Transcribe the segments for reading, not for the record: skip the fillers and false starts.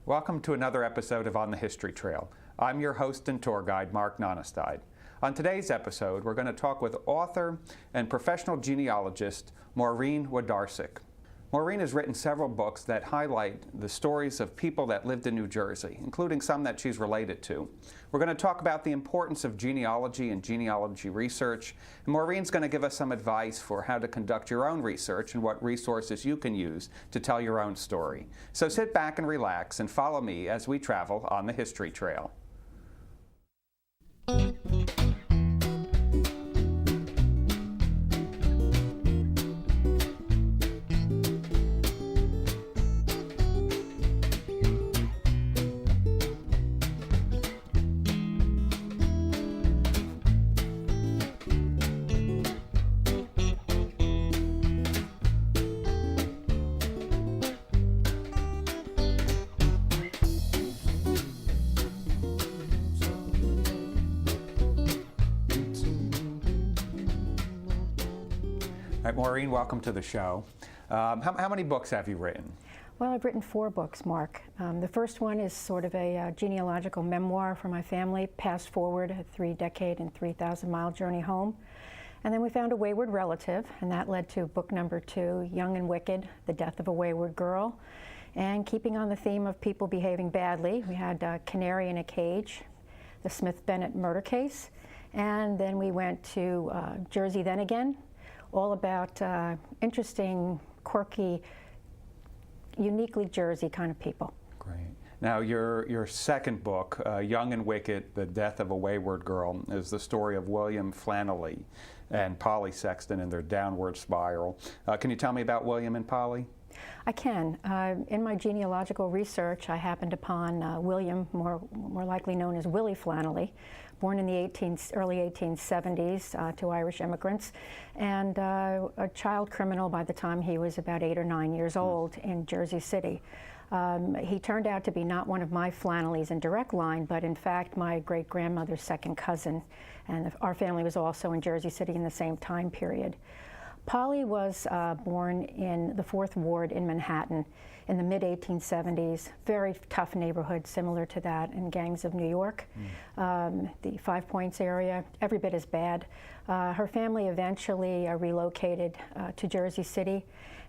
Welcome to another episode of On the History Trail. I'm your host and tour guide, Mark Nonestied. On today's episode, we're going to talk with author and professional genealogist, Maureen Wlodarczyk. Maureen has written several books that highlight the stories of people that lived in New Jersey, including some that she's related to. We're going to talk about the importance of genealogy and genealogy research, and Maureen's going to give us some advice for how to conduct your own research and what resources you can use to tell your own story. So sit back and relax and follow me as we travel on the History Trail. All right, Maureen, welcome to the show. How many books have you written? Well, I've written 4 books, Mark. The first one is sort of a genealogical memoir for my family, Past Forward, a 3-decade and 3,000-mile journey home. And then we found a wayward relative, and that led to book number 2, Young and Wicked, The Death of a Wayward Girl. And keeping on the theme of people behaving badly, we had Canary in a Cage, the Smith-Bennett murder case. And then we went to Jersey Then Again, all about interesting, quirky, uniquely Jersey kind of people. Great. Now, your second book, Young and Wicked, The Death of a Wayward Girl, is the story of William Flannelly and Polly Sexton and their downward spiral. Can you tell me about William and Polly? I can. In my genealogical research, I happened upon William, more likely known as Willie Flannelly, born in the early 1870s to Irish immigrants, and a child criminal by the time he was about 8 or 9 years old in Jersey City. He turned out to be not one of my Flannellys in direct line, but in fact my great-grandmother's second cousin, and our family was also in Jersey City in the same time period. Polly was born in the 4th Ward in Manhattan in the mid-1870s, very tough neighborhood similar to that in Gangs of New York. The 5 Points area, every bit as bad. Her family eventually relocated to Jersey City,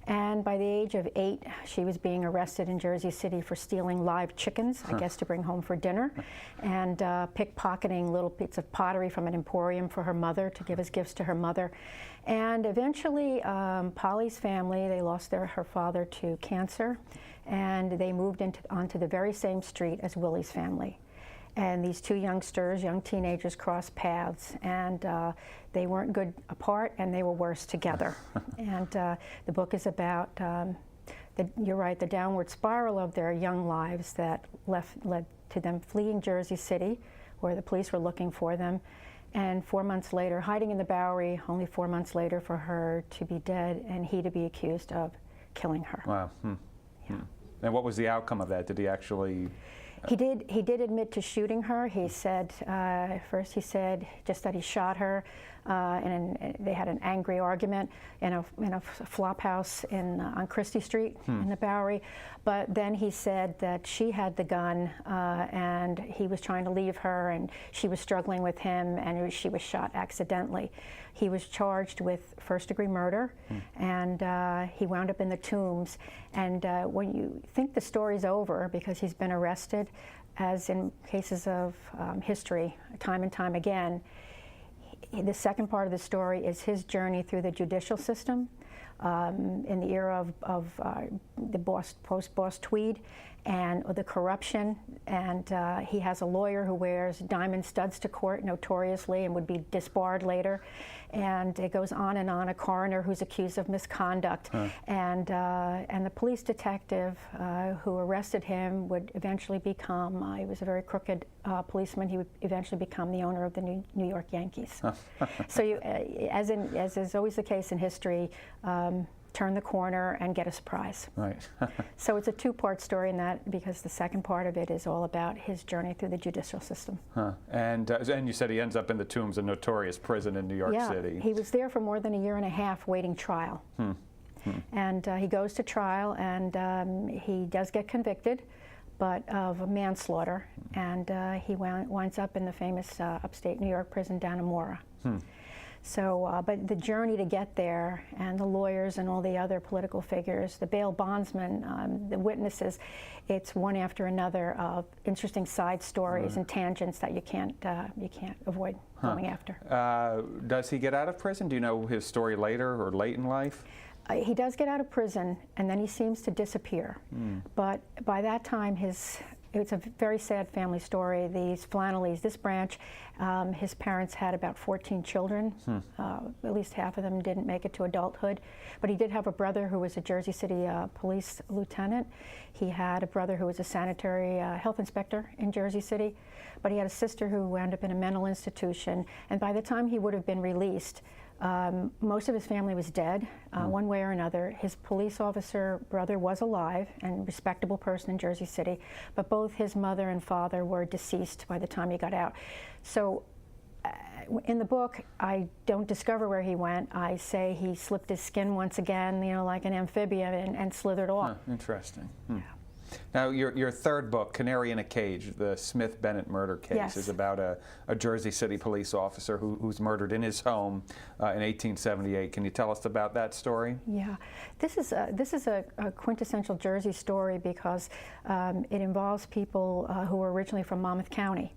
and by the age of 8, she was being arrested in Jersey City for stealing live chickens, I guess to bring home for dinner, and pickpocketing little bits of pottery from an emporium for her mother to give as gifts to her mother. And eventually, Polly's family, they lost her father to cancer, and they moved onto the very same street as Willie's family. And these 2 youngsters, young teenagers, crossed paths, and they weren't good apart, and they were worse together. And the book is about, you're right, the downward spiral of their young lives that led to them fleeing Jersey City, where the police were looking for them, and 4 months later, hiding in the Bowery, only 4 months later for her to be dead and he to be accused of killing her. Wow. Yeah. And what was the outcome of that? Did he actually... He did admit to shooting her. He said, first he said just that he shot her, and they had an angry argument in a flop house on Christie Street in the Bowery. But then he said that she had the gun, and he was trying to leave her, and she was struggling with him, and she was shot accidentally. He was charged with first-degree murder, and he wound up in the Tombs. And when you think the story's over because he's been arrested, as in cases of history, time and time again, the second part of the story is his journey through the judicial system in the era of the post-Boss Tweed and the corruption, and he has a lawyer who wears diamond studs to court notoriously and would be disbarred later, and it goes on, a coroner who's accused of misconduct, and the police detective who arrested him would eventually become, he was a very crooked policeman, he would eventually become the owner of the New York Yankees. So you, as is always the case in history, turn the corner and get a surprise. Right. So it's a 2-part story in that, because the second part of it is all about his journey through the judicial system. And you said he ends up in the Tombs, a notorious prison in New York City. He was there for more than 1.5 years waiting trial. And he goes to trial, and he does get convicted, but of manslaughter, and he winds up in the famous upstate New York prison down in Mora. So, but the journey to get there, and the lawyers and all the other political figures, the bail bondsmen, the witnesses, it's one after another of interesting side stories and tangents that you can't avoid going after. Does he get out of prison? Do you know his story later or late in life? He does get out of prison, and then he seems to disappear. But by that time, it's a very sad family story. These Flannellys, this branch, his parents had about 14 children. At least half of them didn't make it to adulthood. But he did have a brother who was a Jersey City police lieutenant. He had a brother who was a sanitary health inspector in Jersey City. But he had a sister who wound up in a mental institution. And by the time he would have been released, most of his family was dead, one way or another. His police officer brother was alive and a respectable person in Jersey City, but both his mother and father were deceased by the time he got out. So in the book, I don't discover where he went. I say he slipped his skin once again, you know, like an amphibian, and slithered off. Interesting. Yeah. Now, your third book, Canary in a Cage, the Smith-Bennett murder case, is about a Jersey City police officer who's murdered in his home in 1878. Can you tell us about that story? Yeah, this is a quintessential Jersey story because it involves people who were originally from Monmouth County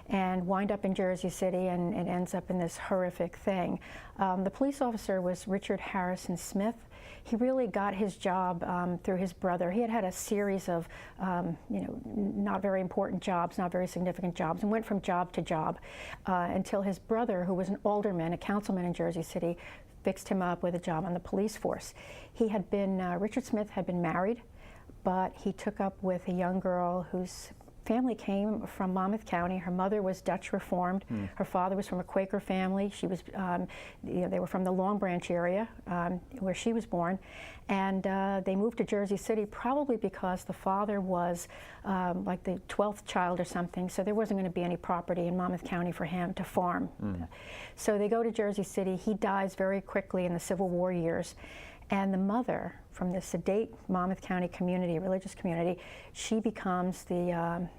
and wind up in Jersey City, and it ends up in this horrific thing. The police officer was Richard Harrison Smith. He really got his job through his brother. He had had a series of, not very important jobs, not very significant jobs, and went from job to job until his brother, who was an alderman, a councilman in Jersey City, fixed him up with a job on the police force. He had been, Richard Smith had been married, but he took up with a young girl whose family came from Monmouth County. Her mother was Dutch Reformed. Her father was from a Quaker family. She was, they were from the Long Branch area where she was born, and they moved to Jersey City probably because the father was like the 12th child or something, so there wasn't going to be any property in Monmouth County for him to farm. So they go to Jersey City. He dies very quickly in the Civil War years. And the mother, from the sedate Monmouth County community, religious community, she becomes the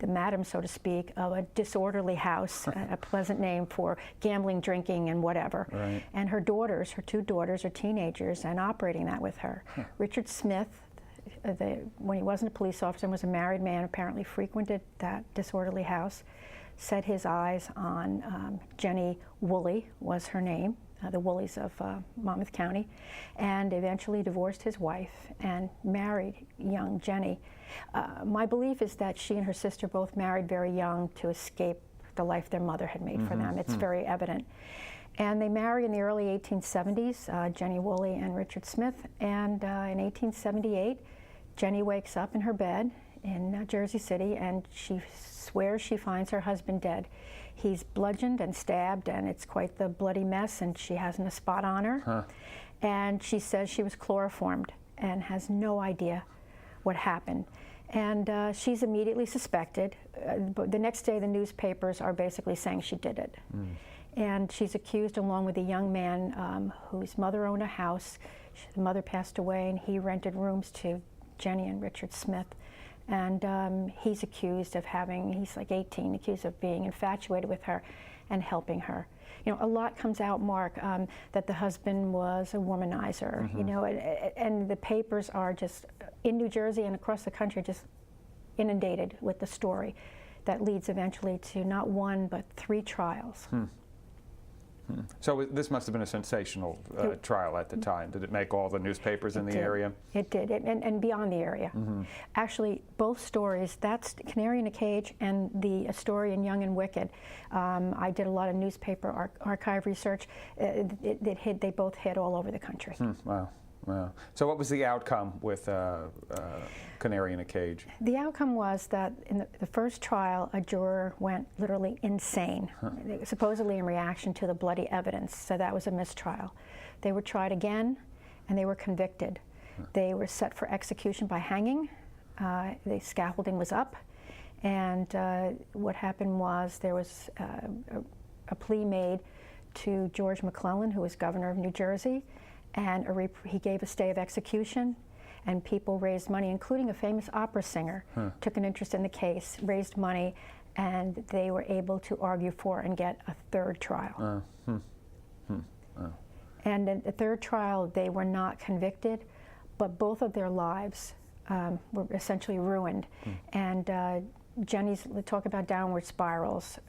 madam, so to speak, of a disorderly house, a pleasant name for gambling, drinking, and whatever. Right. And her daughters, her two daughters, are teenagers and operating that with her. Richard Smith, when he wasn't a police officer and was a married man, apparently frequented that disorderly house, set his eyes on Jenny Woolley, was her name. The Woolleys of Monmouth County, and eventually divorced his wife and married young Jenny. My belief is that she and her sister both married very young to escape the life their mother had made for them. It's very evident. And they marry in the early 1870s, Jenny Woolley and Richard Smith, and in 1878, Jenny wakes up in her bed in Jersey City, and she swears she finds her husband dead. He's bludgeoned and stabbed, and it's quite the bloody mess, and she hasn't a spot on her. And she says she was chloroformed and has no idea what happened. And she's immediately suspected. But the next day, the newspapers are basically saying she did it. And she's accused along with a young man whose mother owned a house. The mother passed away, and he rented rooms to Jenny and Richard Smith. And he's accused of he's like 18, accused of being infatuated with her and helping her. You know, a lot comes out, Mark, that the husband was a womanizer, you know, and the papers are just, in New Jersey and across the country, just inundated with the story that leads eventually to not one, but 3 trials. So this must have been a sensational trial at the time. Did it make all the newspapers in the area? It did, and beyond the area. Actually, both stories, that's Canary in a Cage and the story in Young and Wicked. I did a lot of newspaper archive research. They both hit all over the country. Wow. Wow. So what was the outcome with Canary in a Cage? The outcome was that in the first trial, a juror went literally insane, supposedly in reaction to the bloody evidence, so that was a mistrial. They were tried again, and they were convicted. They were set for execution by hanging. The scaffolding was up, and what happened was there was a plea made to George McClellan, who was governor of New Jersey, and he gave a stay of execution, and people raised money, including a famous opera singer, took an interest in the case, raised money, and they were able to argue for and get a third trial. And in the third trial, they were not convicted, but both of their lives were essentially ruined. And Jenny's, talk about downward spirals,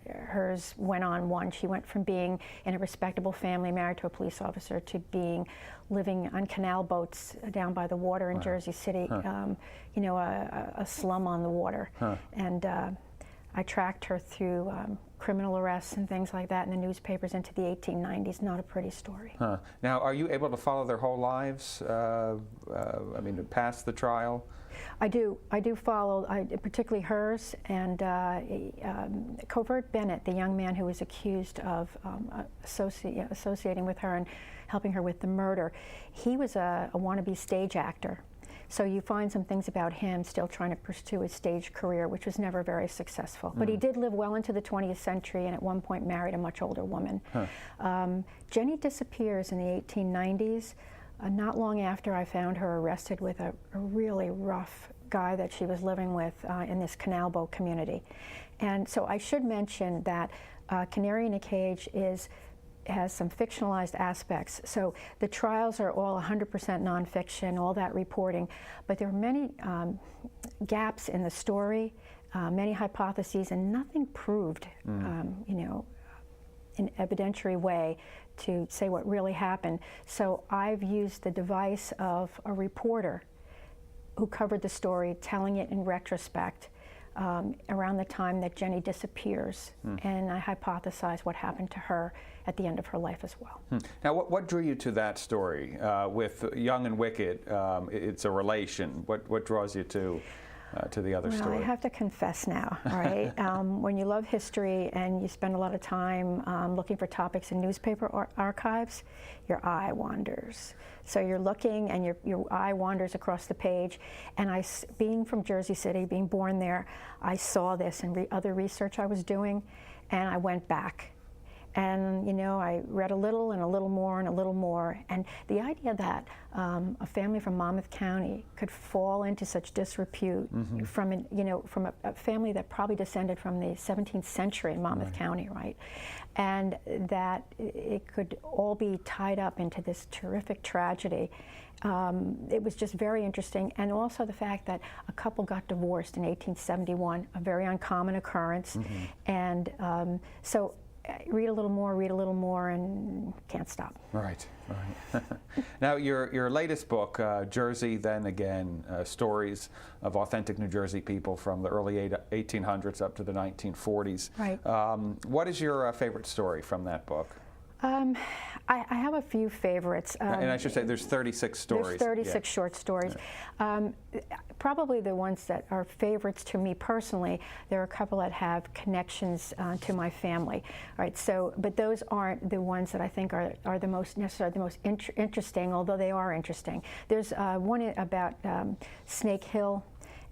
hers went on one. She went from being in a respectable family, married to a police officer, to living on canal boats down by the water in Jersey City, you know, a slum on the water. And I tracked her through criminal arrests and things like that in the newspapers into the 1890s. Not a pretty story. Now, are you able to follow their whole lives? I mean, past the trial? I do follow, particularly hers, and Covert Bennett, the young man who was accused of associating with her and helping her with the murder. He was a wannabe stage actor. So you find some things about him still trying to pursue his stage career, which was never very successful. But he did live well into the 20th century, and at one point married a much older woman. Jenny disappears in the 1890s. Not long after I found her arrested with a really rough guy that she was living with in this canal boat community. And so I should mention that Canary in a Cage has some fictionalized aspects. So the trials are all 100% nonfiction, all that reporting, but there are many gaps in the story, many hypotheses, and nothing proved, you know, in an evidentiary way to say what really happened. So I've used the device of a reporter who covered the story, telling it in retrospect, around the time that Jenny disappears, and I hypothesize what happened to her at the end of her life as well. Now, what drew you to that story? With Young and Wicked, it's a relation. What draws you to the other story? I have to confess now, all right? When you love history and you spend a lot of time looking for topics in newspaper archives, your eye wanders. So you're looking and your eye wanders across the page. And being from Jersey City, being born there, I saw this in other research I was doing, and I went back. And, you know, I read a little and a little more and a little more. And the idea that a family from Monmouth County could fall into such disrepute from, you know, from a family that probably descended from the 17th century in Monmouth County, right? And that it could all be tied up into this terrific tragedy. It was just very interesting. And also the fact that a couple got divorced in 1871, a very uncommon occurrence. And so read a little more, and can't stop. Right. Now, your latest book, Jersey Then Again, Stories of Authentic New Jersey People from the early 1800s up to the 1940s. Right. What is your favorite story from that book? I have a few favorites. And I should say there's 36 stories. There's 36 short stories. Right. Probably the ones that are favorites to me personally, there are a couple that have connections to my family. Right. So, but those aren't the ones that I think are the most necessarily the most interesting, although they are interesting. There's one about Snake Hill,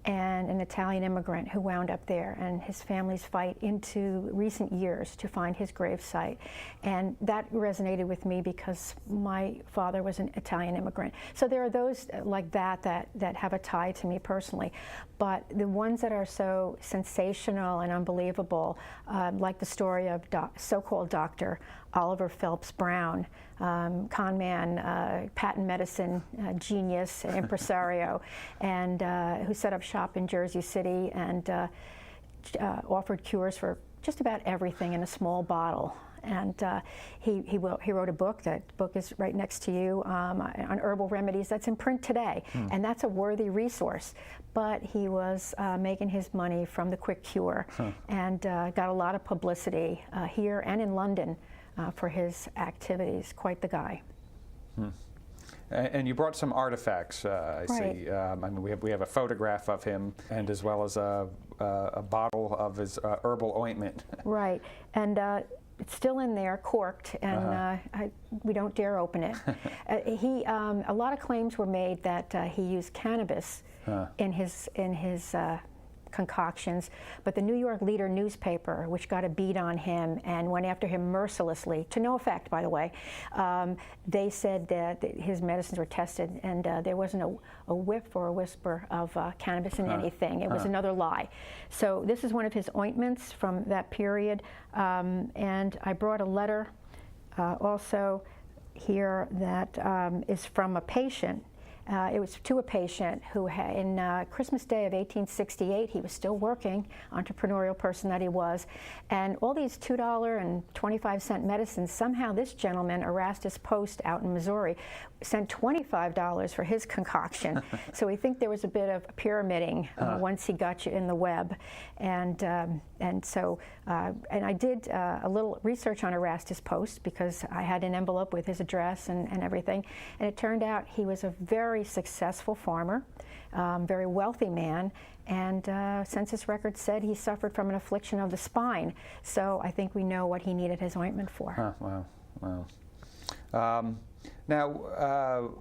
and an Italian immigrant who wound up there, and his family's fight into recent years to find his gravesite. And that resonated with me because my father was an Italian immigrant. So there are those like that have a tie to me personally. But the ones that are so sensational and unbelievable, like the story of so-called Dr. Oliver Phelps Brown, con man, patent medicine genius, impresario, and who set up shop in Jersey City and offered cures for just about everything in a small bottle. And he wrote a book. That book is right next to you on herbal remedies. That's in print today, and that's a worthy resource. But he was making his money from the quick cure, and got a lot of publicity here and in London for his activities. Quite the guy. And you brought some artifacts, I see. I mean, we have a photograph of him, and as well as a bottle of his herbal ointment. Right, and it's still in there, corked, and we don't dare open it. A lot of claims were made that he used cannabis in his concoctions, but the New York Leader newspaper, which got a beat on him and went after him mercilessly, to no effect, by the way, they said that his medicines were tested, and there wasn't a whiff or a whisper of cannabis in anything. It was another lie. So this is one of his ointments from that period, and I brought a letter also here that is from a patient. It was to a patient who had, in Christmas Day of 1868, he was still working, entrepreneurial person that he was, and all these $2.25 medicines, somehow this gentleman, Erastus Post out in Missouri, sent $25 for his concoction. So we think there was a bit of pyramiding once he got you in the web. And I did a little research on Erastus Post because I had an envelope with his address and everything, and it turned out he was a very successful farmer, very wealthy man, and census records said he suffered from an affliction of the spine. So I think we know what he needed his ointment for. Wow. Now,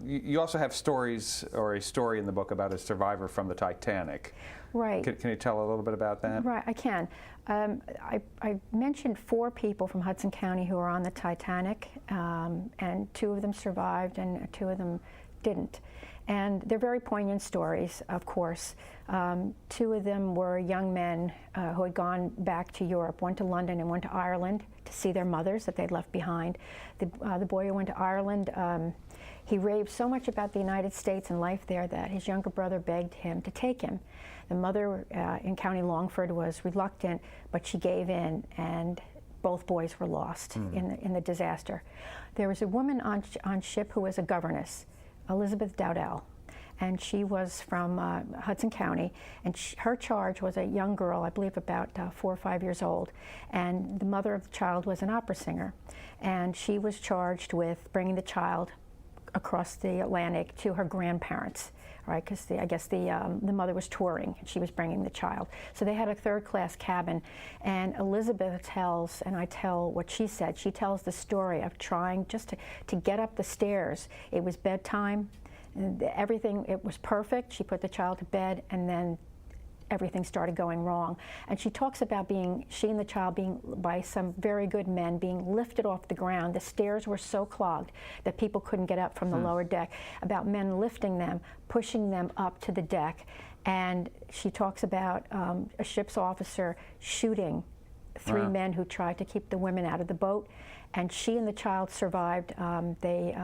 you also have stories, or a story in the book about a survivor from the Titanic. Right. Can you tell a little bit about that? Right, I can. I mentioned 4 people from Hudson County who were on the Titanic, and 2 of them survived and 2 of them didn't. And they're very poignant stories, of course. 2 of them were young men who had gone back to Europe, one to London and one to Ireland to see their mothers that they'd left behind. The boy who went to Ireland, he raved so much about the United States and life there that his younger brother begged him to take him. The mother in County Longford was reluctant, but she gave in, and both boys were lost in the disaster. There was a woman on ship who was a governess, Elizabeth Dowdell, and she was from Hudson County, and her charge was a young girl, I believe about 4 or 5 years old, and the mother of the child was an opera singer, and she was charged with bringing the child across the Atlantic to her grandparents, right? Because I guess the mother was touring and she was bringing the child. So they had a 3rd-class cabin, and Elizabeth tells, and I tell what she said. She tells the story of trying just to get up the stairs. It was bedtime, and everything, it was perfect. She put the child to bed, and then everything started going wrong. And she talks about she and the child being, by some very good men, being lifted off the ground. The stairs were so clogged that people couldn't get up from the lower deck, about men lifting them, pushing them up to the deck. And she talks about a ship's officer shooting 3 men who tried to keep the women out of the boat. And she and the child survived. They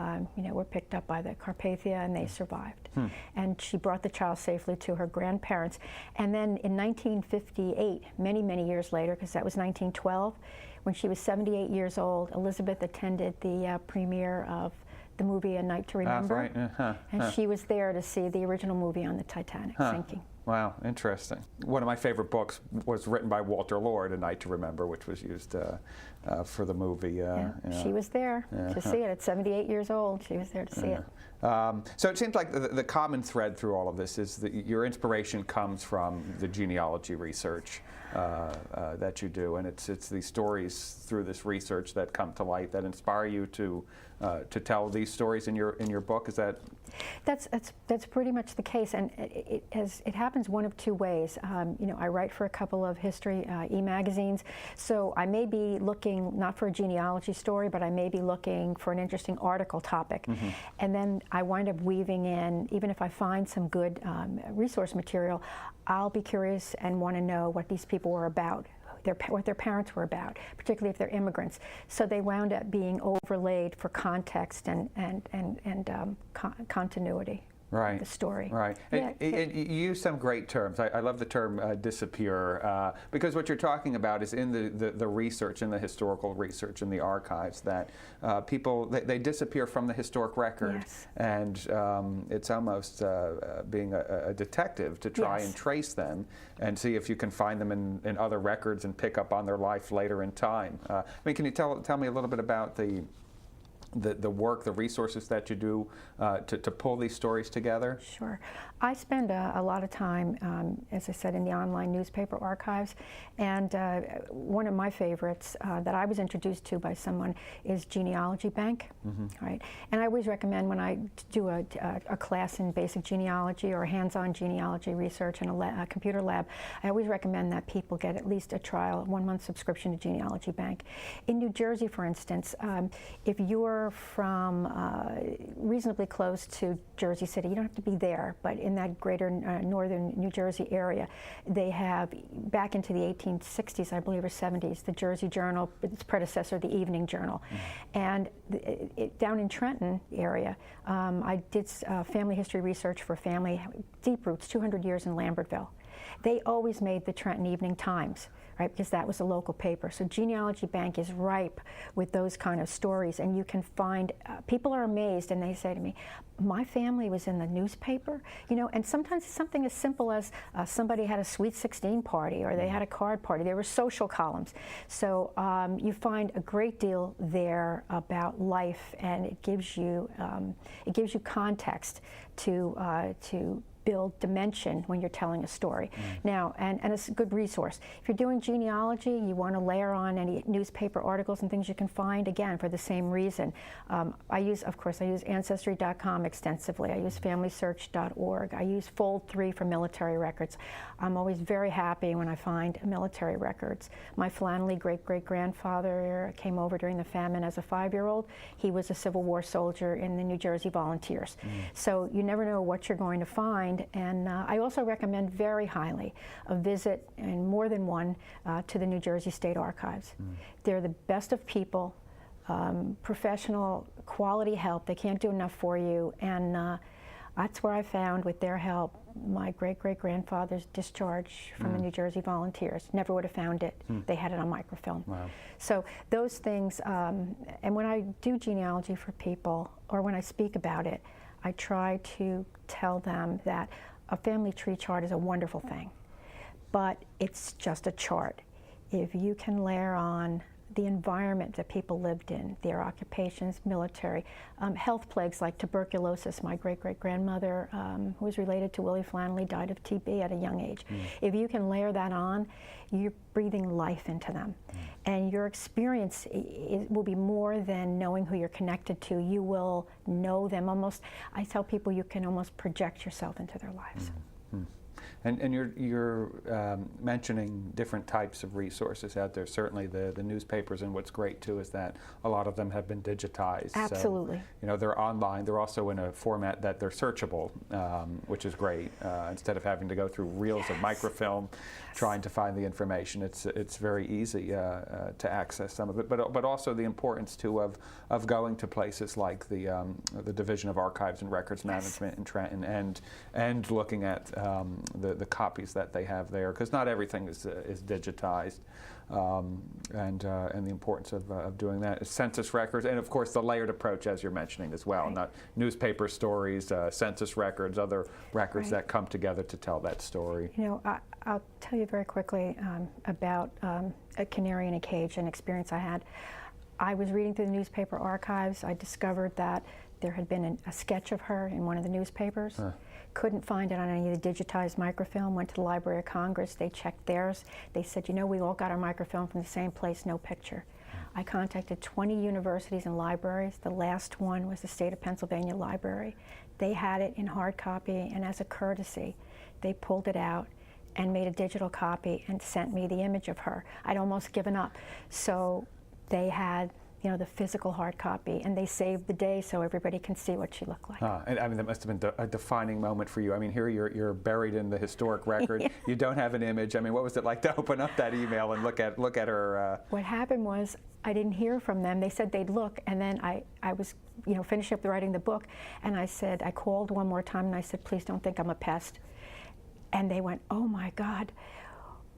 were picked up by the Carpathia, and they survived. And she brought the child safely to her grandparents. And then in 1958, many, many years later, because that was 1912, when she was 78 years old, Elizabeth attended the premiere of the movie A Night to Remember. Right. And she was there to see the original movie on the Titanic sinking. Wow, interesting. One of my favorite books was written by Walter Lord, A Night to Remember, which was used for the movie. She was there to see it. At 78 years old, she was there to see it. So it seems like the common thread through all of this is that your inspiration comes from the genealogy research that you do, and it's these stories through this research that come to light that inspire you to tell these stories in your book. Is that? That's pretty much the case, and it happens one of 2 ways. I write for a couple of history e-magazines, so I may be looking not for a genealogy story, but I may be looking for an interesting article topic, and then I wind up weaving in, even if I find some good resource material, I'll be curious and want to know what these people were about, what their parents were about, particularly if they're immigrants. So they wound up being overlaid for context and continuity. Right. The story. Right. Yeah, you use some great terms. I love the term disappear, because what you're talking about is in the research, in the historical research, in the archives, that people, they disappear from the historic record. Yes. And it's almost being a detective to try and trace them and see if you can find them in other records and pick up on their life later in time. Can you tell me a little bit about the work, the resources that you do to pull these stories together? Sure. I spend a lot of time, as I said, in the online newspaper archives, and one of my favorites that I was introduced to by someone is Genealogy Bank. Right? And I always recommend, when I do a class in basic genealogy or hands-on genealogy research in a computer lab, I always recommend that people get at least a trial, 1-month subscription to Genealogy Bank. In New Jersey, for instance, if you're from reasonably close to Jersey City, you don't have to be there, but in that greater northern New Jersey area, they have, back into the 1860s, I believe, or 70s, the Jersey Journal, its predecessor, the Evening Journal. And down in Trenton area, I did family history research for family, deep roots, 200 years in Lambertville. They always made the Trenton Evening Times, right, because that was a local paper. So Genealogy Bank is ripe with those kind of stories, and you can find, people are amazed, and they say to me, my family was in the newspaper, you know, and sometimes it's something as simple as somebody had a Sweet 16 party, or they had a card party. There were social columns. So you find a great deal there about life, and it gives you context to build dimension when you're telling a story. Now, and it's a good resource. If you're doing genealogy, you want to layer on any newspaper articles and things you can find, again, for the same reason. I use Ancestry.com extensively. I use FamilySearch.org. I use Fold3 for military records. I'm always very happy when I find military records. My Flannelly great-great-grandfather came over during the famine as a 5-year-old. He was a Civil War soldier in the New Jersey Volunteers. So you never know what you're going to find. And I also recommend very highly a visit, and more than one, to the New Jersey State Archives. They're the best of people, professional, quality help. They can't do enough for you. And that's where I found, with their help, my great-great-grandfather's discharge from the New Jersey Volunteers. Never would have found it. They had it on microfilm. Wow. So those things, and when I do genealogy for people, or when I speak about it, I try to tell them that a family tree chart is a wonderful thing, but it's just a chart. If you can layer on the environment that people lived in, their occupations, military, health plagues like tuberculosis. My great-great-grandmother, who was related to Willie Flannelly, died of TB at a young age. If you can layer that on, you're breathing life into them. And your experience will be more than knowing who you're connected to. You will know them almost. I tell people you can almost project yourself into their lives. And you're mentioning different types of resources out there. Certainly the newspapers, and what's great too is that a lot of them have been digitized. Absolutely. So, you know, they're online. They're also in a format that they're searchable, which is great. Instead of having to go through reels of microfilm, trying to find the information, it's very easy to access some of it. But also the importance too of going to places like the Division of Archives and Records Management in Trenton, and looking at the copies that they have there, because not everything is digitized, and the importance of doing that. Census records, and of course the layered approach, as you're mentioning as well, not newspaper stories, census records, other records that come together to tell that story. You know, I'll tell you very quickly about a canary in a cage, an experience I had. I was reading through the newspaper archives. I discovered that there had been a sketch of her in one of the newspapers. Couldn't find it on any of the digitized microfilm. Went to the Library of Congress. They checked theirs. They said, you know, we all got our microfilm from the same place, no picture. I contacted 20 universities and libraries. The last one was the State of Pennsylvania Library. They had it in hard copy, and as a courtesy, they pulled it out and made a digital copy and sent me the image of her. I'd almost given up. So they had, you know, the physical hard copy, and they saved the day so everybody can see what she looked like. And I mean, that must have been a defining moment for you. I mean, here you're buried in the historic record. You don't have an image. I mean, what was it like to open up that email and look at her? What happened was, I didn't hear from them. They said they'd look, and then I was, you know, finishing up writing the book, and I called one more time, and I said, please don't think I'm a pest. And they went, oh my God,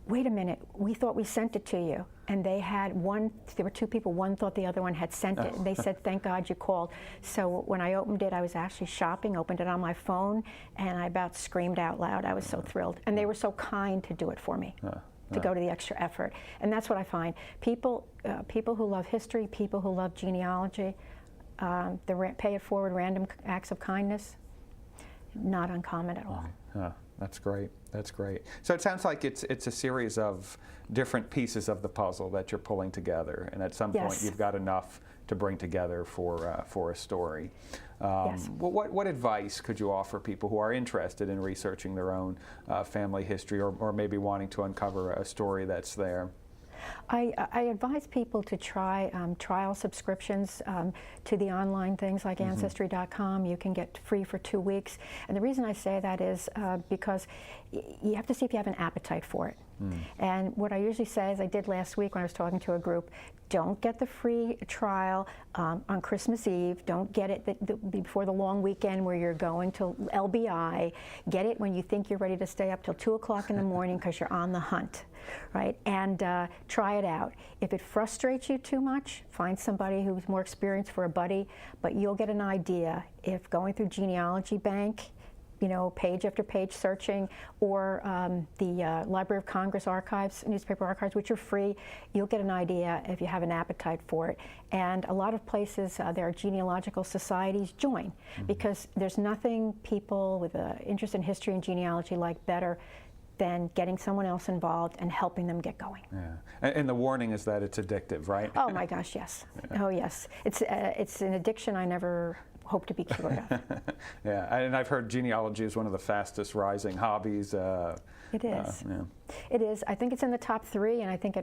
wait a minute, we thought we sent it to you. And they had there were two people, one thought the other one had sent it, and they said, thank God you called. So when I opened it, I was actually shopping, opened it on my phone, and I about screamed out loud. I was so thrilled. And they were so kind to do it for me, to go to the extra effort. And that's what I find. People who love history, people who love genealogy, pay it forward random acts of kindness, not uncommon at all. That's great. That's great. So it sounds like it's a series of different pieces of the puzzle that you're pulling together, and at some point you've got enough to bring together for a story. Yes. What advice could you offer people who are interested in researching their own family history, or maybe wanting to uncover a story that's there? I advise people to try trial subscriptions to the online things like Ancestry.com. You can get free for 2 weeks. And the reason I say that is because you have to see if you have an appetite for it. And what I usually say, as I did last week when I was talking to a group, don't get the free trial on Christmas Eve. Don't get it before the long weekend where you're going to LBI. Get it when you think you're ready to stay up till 2 o'clock in the morning because you're on the hunt, right? And try it out. If it frustrates you too much, find somebody who's more experienced for a buddy, but you'll get an idea if going through Genealogy Bank, you know, page after page searching, or the Library of Congress archives, newspaper archives, which are free, you'll get an idea if you have an appetite for it. And a lot of places, there are genealogical societies, join, because there's nothing people with an interest in history and genealogy like better than getting someone else involved and helping them get going. Yeah. And the warning is that it's addictive, right? Oh my gosh, yes. Oh yes. It's an addiction I never hope to be cured of. Yeah, and I've heard genealogy is one of the fastest rising hobbies. It is. Yeah. It is. I think it's in the top 3, and I think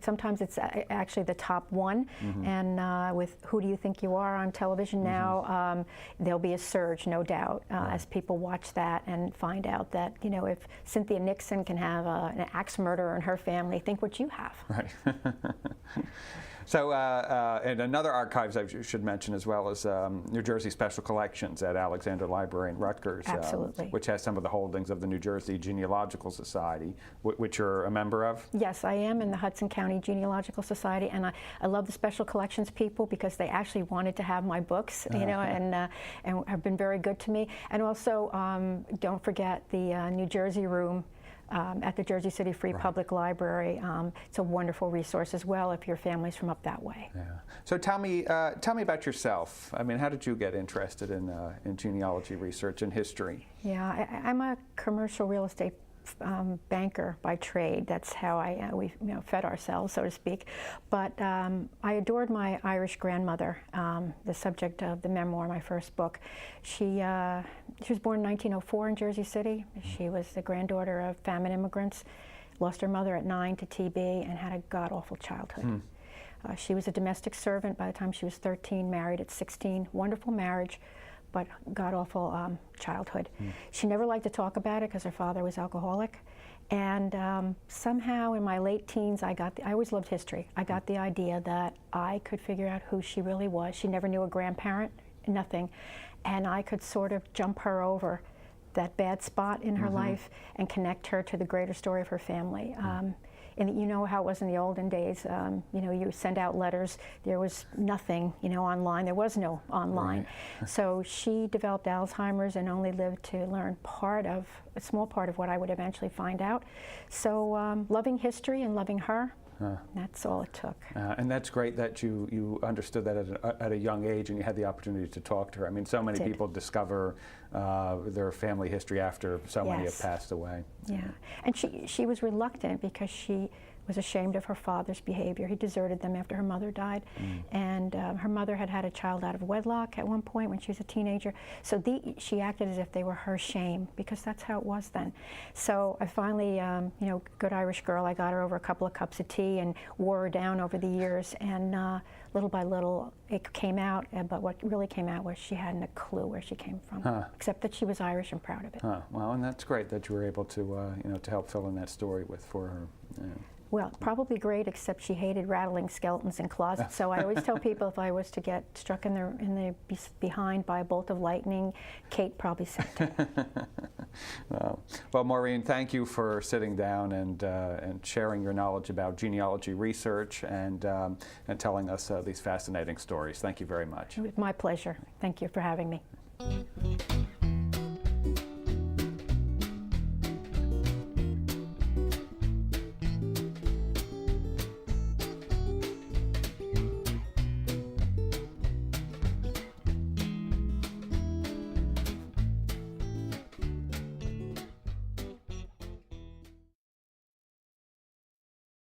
sometimes it's actually the top 1. And with Who Do You Think You Are on television now, there'll be a surge, no doubt, as people watch that and find out that, you know, if Cynthia Nixon can have an axe murderer in her family, think what you have. Right. So, and another archives I should mention as well is New Jersey Special Collections at Alexander Library in Rutgers, which has some of the holdings of the New Jersey Genealogical Society, which you're a member of? Yes, I am in the Hudson County Genealogical Society, and I love the Special Collections people because they actually wanted to have my books, you know, and have been very good to me. And also, don't forget the New Jersey Room at the Jersey City Free Public Library. It's a wonderful resource as well if your family's from up that way. Yeah. So tell me about yourself. I mean, how did you get interested in genealogy research and history? Yeah, I'm a commercial real estate banker by trade. That's how we fed ourselves, so to speak. But I adored my Irish grandmother, the subject of the memoir, my first book. She was born in 1904 in Jersey City. She was the granddaughter of famine immigrants, lost her mother at 9 to TB, and had a god-awful childhood. She was a domestic servant by the time she was 13, married at 16, wonderful marriage, but god-awful childhood. She never liked to talk about it because her father was alcoholic. And somehow in my late teens, I always loved history. I got the idea that I could figure out who she really was. She never knew a grandparent, nothing. And I could sort of jump her over that bad spot in her life and connect her to the greater story of her family. And you know how it was in the olden days. You know, you send out letters. There was nothing, you know, online. There was no online. So she developed Alzheimer's and only lived to learn a small part of what I would eventually find out. So loving history and loving her, that's all it took. And that's great that you understood that at a young age and you had the opportunity to talk to her. I mean, so many people discover their family history after so many have passed away. Yeah, and she was reluctant because she was ashamed of her father's behavior. He deserted them after her mother died. And her mother had had a child out of wedlock at one point when she was a teenager. So she acted as if they were her shame, because that's how it was then. So I finally, you know, good Irish girl, I got her over a couple of cups of tea and wore her down over the years. And little by little, it came out. But what really came out was she hadn't a clue where she came from, except that she was Irish and proud of it. Well, and that's great that you were able to, you know, to help fill in that story for her. Yeah. Well, probably great, except she hated rattling skeletons in closets. So I always tell people if I was to get struck in the behind by a bolt of lightning, Kate probably sent it. Well, Maureen, thank you for sitting down and sharing your knowledge about genealogy research and telling us these fascinating stories. Thank you very much. It was my pleasure. Thank you for having me.